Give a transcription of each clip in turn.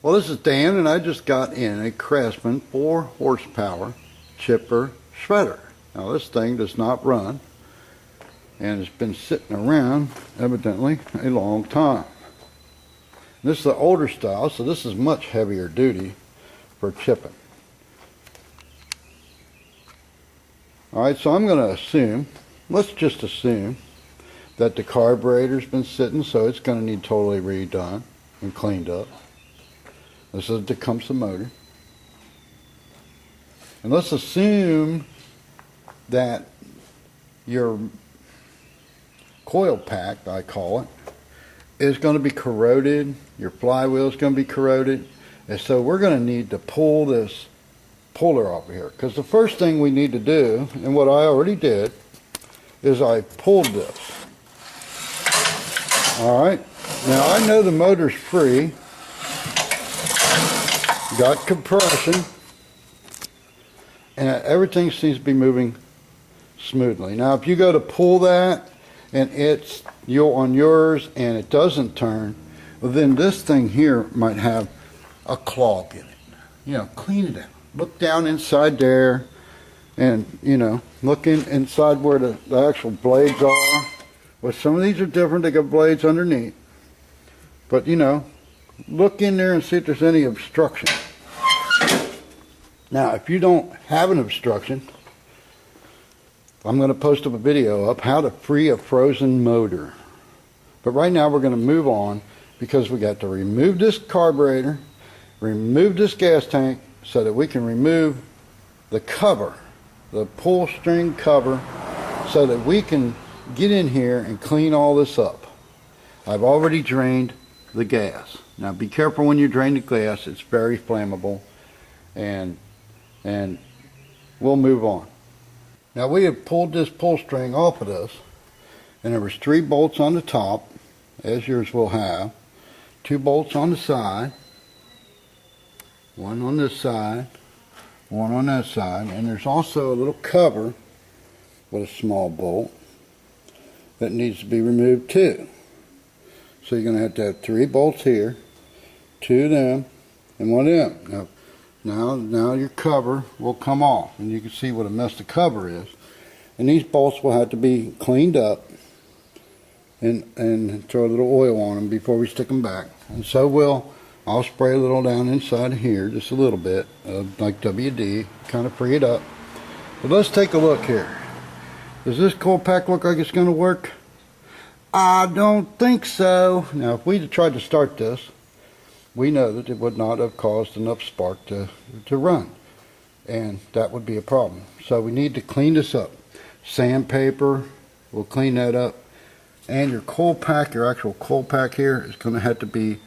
Well, this is Dan, and I just got in a Craftsman 4 horsepower chipper shredder. Now this thing does not run, and it's been sitting around evidently a long time. This is the older style, so this is much heavier duty for chipping. Alright, so I'm going to assume, let's just assume, that the carburetor's been sitting, so it's going to need totally redone and cleaned up. This is the comes the motor. And let's assume that your coil pack, I call it, is going to be corroded. Your flywheel is going to be corroded. And so we're going to need to pull this puller off of here. Because the first thing we need to do, and what I already did, is I pulled this. Alright, now I know the motor's free. Got compression, and everything seems to be moving smoothly. Now if you go to pull that and it's on yours and it doesn't turn, well then this thing here might have a clog in it. You know, clean it out. Look down inside there, and you know, look inside where the actual blades are. Well, some of these are different, they got blades underneath, but you know, look in there and see if there's any obstruction. Now, if you don't have an obstruction, I'm going to post up a video up how to free a frozen motor. But right now we're going to move on because we got to remove this carburetor, remove this gas tank so that we can remove the cover, the pull string cover, so that we can get in here and clean all this up. I've already drained the gas. Now be careful when you drain the gas, it's very flammable, and we'll move on. Now we have pulled this pull string off of this, and there was 3 bolts on the top, as yours will have, 2 bolts on the side, 1 on this side, 1 on that side, and there's also a little cover with a small bolt that needs to be removed too. So you're going to have 3 bolts here, 2 of them, and 1 of them. Now your cover will come off, and you can see what a mess the cover is. And these bolts will have to be cleaned up and throw a little oil on them before we stick them back. And so I'll spray a little down inside here, just a little bit, like WD, kind of free it up. But let's take a look here. Does this coil pack look like it's going to work? I don't think so. Now if we had tried to start this, we know that it would not have caused enough spark to run, and that would be a problem. So we need to clean this up. Sandpaper will clean that up, and your coil pack, your actual coil pack here, is going to have to be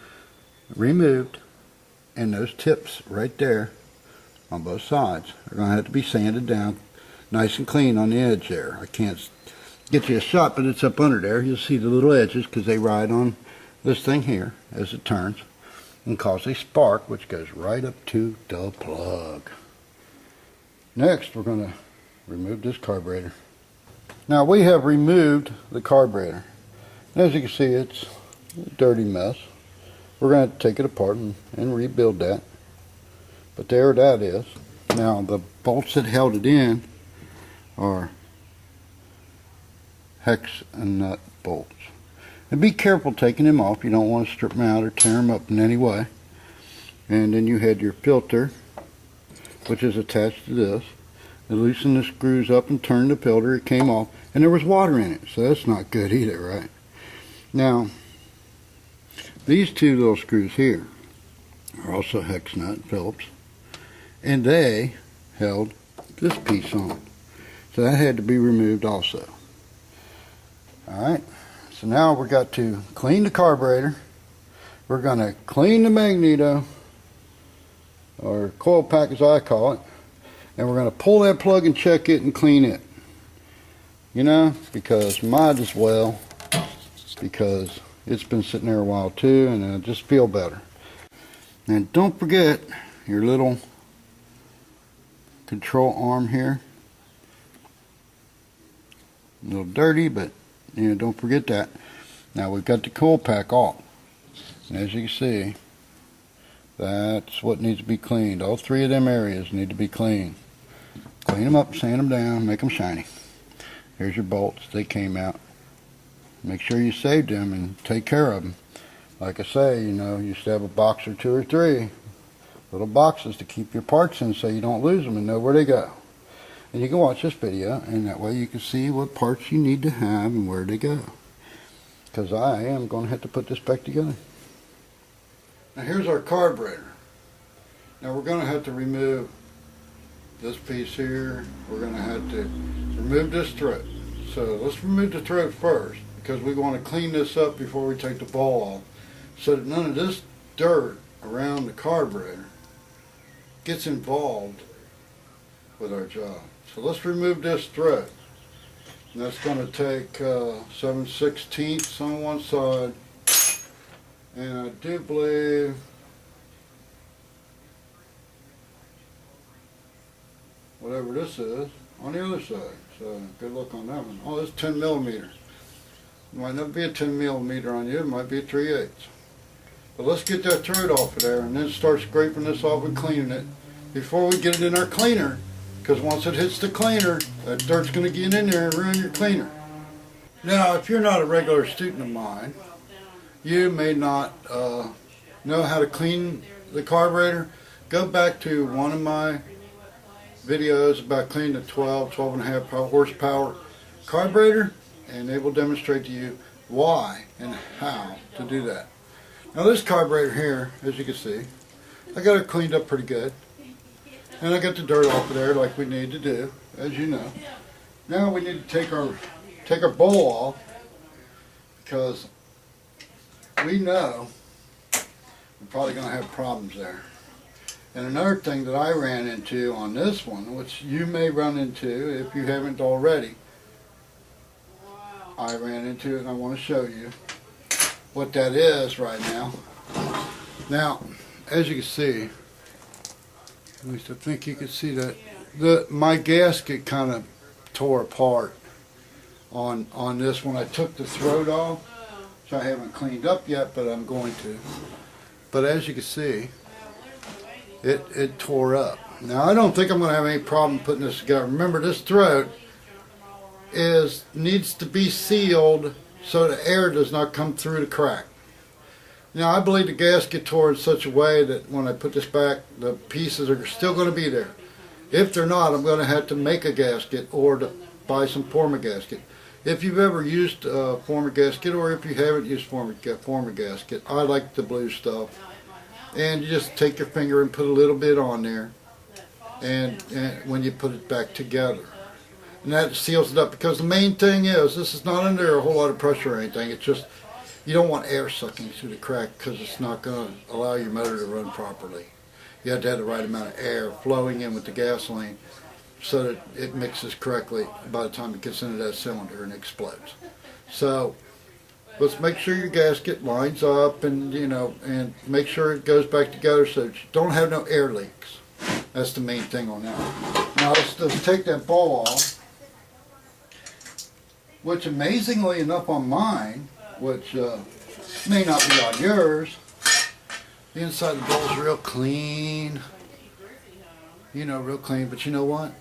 removed, and those tips right there on both sides are going to have to be sanded down nice and clean on the edge there. I can't get you a shot, but it's up under there. You'll see the little edges because they ride on this thing here as it turns and cause a spark, which goes right up to the plug. Next, we're going to remove this carburetor. Now we have removed the carburetor. As you can see, it's a dirty mess. We're going to take it apart and rebuild that. But there that is. Now the bolts that held it in are hex and nut bolts. And be careful taking them off. You don't want to strip them out or tear them up in any way. And then you had your filter, which is attached to this. You loosen the screws up and turn the filter. It came off, and there was water in it, so that's not good either, right? Now, these 2 little screws here are also hex nut Phillips, and they held this piece on. So that had to be removed also. Alright. So now we've got to clean the carburetor. We're going to clean the magneto, or coil pack as I call it, and we're going to pull that plug and check it and clean it. You know, because might as well, because it's been sitting there a while too, and I just feel better. And don't forget your little control arm here. A little dirty, but you know, don't forget that. Now we've got the coil pack off. And as you can see, That's what needs to be cleaned. All three of them areas need to be cleaned. Clean them up, sand them down, make them shiny. Here's your bolts. They came out. Make sure you saved them and take care of them. Like I say, you know, you should have a box or two or three little boxes to keep your parts in so you don't lose them and know where they go. And you can watch this video, and that way you can see what parts you need to have and where they go. Because I am going to have to put this back together. Now here's our carburetor. Now we're going to have to remove this piece here. We're going to have to remove this thread. So let's remove the thread first, because we want to clean this up before we take the ball off, so that none of this dirt around the carburetor gets involved with our job. So let's remove this thread. And that's going to take 7/16 on one side, and I do believe whatever this is on the other side. So good luck on that one. Oh, it's 10 millimeter. It might not be a 10 millimeter on you, it might be a 3/8. But let's get that thread off of there and then start scraping this off and cleaning it before we get it in our cleaner. Because once it hits the cleaner, that dirt's going to get in there and ruin your cleaner. Now, if you're not a regular student of mine, you may not know how to clean the carburetor. Go back to one of my videos about cleaning a 12.5 horsepower carburetor, and they will demonstrate to you why and how to do that. Now this carburetor here, as you can see, I got it cleaned up pretty good. And I got the dirt off of there like we need to do, as you know. Now we need to take our bowl off, because we know we're probably going to have problems there. And another thing that I ran into on this one, which you may run into if you haven't already, I ran into it and I want to show you what that is right now. Now, as you can see, at least I think you can see that my gasket kind of tore apart on this when I took the throat off, which I haven't cleaned up yet, but I'm going to. But as you can see, it tore up. Now I don't think I'm going to have any problem putting this together. Remember, this throat needs to be sealed so the air does not come through the crack. Now I believe the gasket tore in such a way that when I put this back, the pieces are still going to be there. If they're not, I'm going to have to make a gasket or to buy some forma gasket. If you've ever used forma gasket, or if you haven't used forma gasket, I like the blue stuff. And you just take your finger and put a little bit on there, and when you put it back together. And that seals it up, because the main thing is, this is not under a whole lot of pressure or anything. It's just, you don't want air sucking through the crack, because it's not going to allow your motor to run properly. You have to have the right amount of air flowing in with the gasoline so that it mixes correctly by the time it gets into that cylinder and explodes. So let's make sure your gasket lines up, and and make sure it goes back together so that you don't have no air leaks. That's the main thing on that. Now let's take that ball off, which amazingly enough on mine, which may not be on yours, the inside of the bowl is real clean. Real clean, but you know what?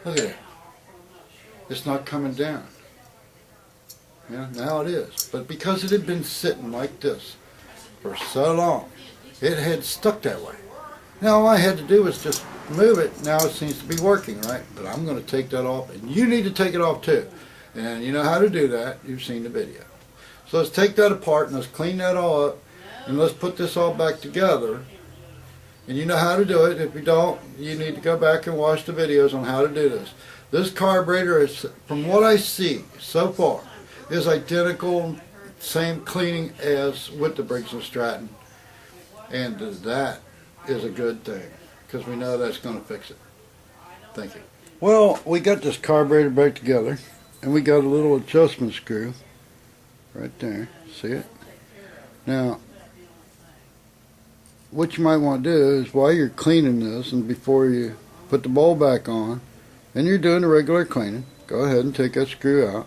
Look at it. It's not coming down. Yeah, now it is. But because it had been sitting like this for so long, it had stuck that way. Now all I had to do was just move it. Now it seems to be working, right? But I'm going to take that off, and you need to take it off too. And you know how to do that. You've seen the video. So let's take that apart and let's clean that all up, and let's put this all back together. And you know how to do it. If you don't, you need to go back and watch the videos on how to do this. This carburetor is, from what I see so far, is identical, same cleaning as with the Briggs & Stratton. And that is a good thing, because we know that's going to fix it. Thank you. Well, we got this carburetor back together, and we got a little adjustment screw right there. See it? Now, what you might want to do is, while you're cleaning this and before you put the bowl back on, and you're doing the regular cleaning, go ahead and take that screw out.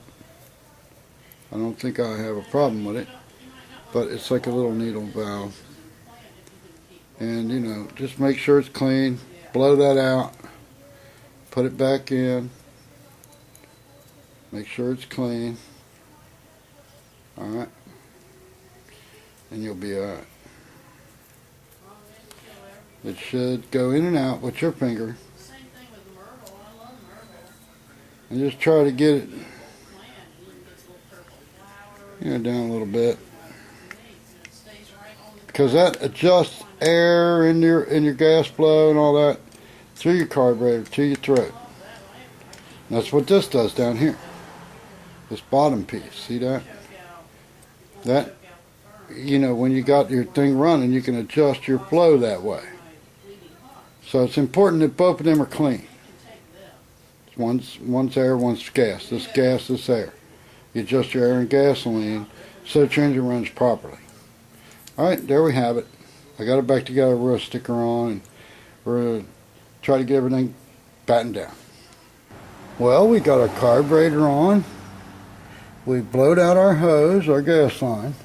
I don't think I have a problem with it, but it's like a little needle valve. And you know, just make sure it's clean. Blow that out. Put it back in. Make sure it's clean. Alright. And you'll be alright. It should go in and out with your finger. Same thing with myrtle. I love myrtle. And just try to get it, you know, down a little bit. Because that adjusts air in your gas flow and all that through your carburetor to your throat. And that's what this does down here. This bottom piece, see that? That, you know, when you got your thing running, you can adjust your flow that way. So it's important that both of them are clean. One's air, one's gas. This gas, this air. You adjust your air and gasoline so that your engine runs properly. Alright, there we have it. I got it back together. We're going to stick her on and we're going to try to get everything battened down. Well, we got our carburetor on. We blowed out our hose, our gas line.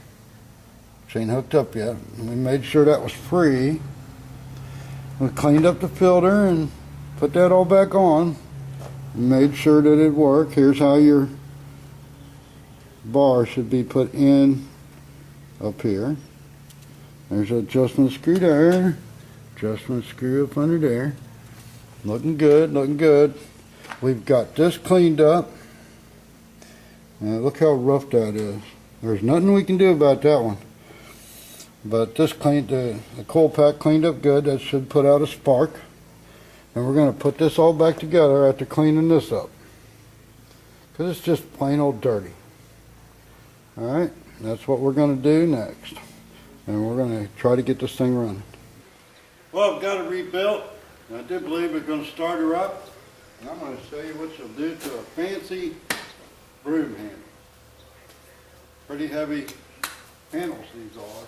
Which ain't hooked up yet. We made sure that was free. We cleaned up the filter and put that all back on. Made sure that it worked. Here's how your bar should be put in up here. There's an adjustment screw there. Adjustment screw up under there. Looking good, looking good. We've got this cleaned up. Look how rough that is. There's nothing we can do about that one. But this cleaned, the coil pack cleaned up good. That should put out a spark. And we're going to put this all back together after cleaning this up. Because it's just plain old dirty. Alright, that's what we're going to do next. And we're going to try to get this thing running. Well, I've got it rebuilt. I do believe we're going to start her up. And I'm going to show you what she'll do to a fancy broom handle. Pretty heavy handles these are.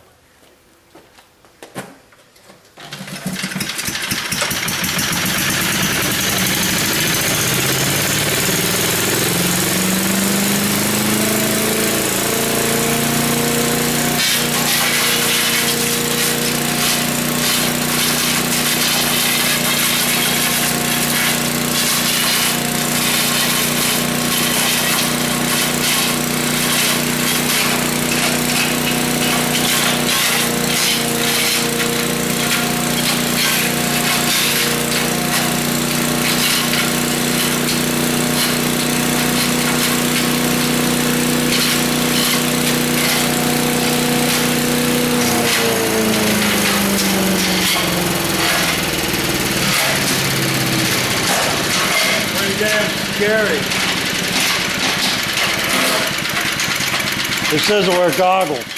Scary. It says to wear goggles.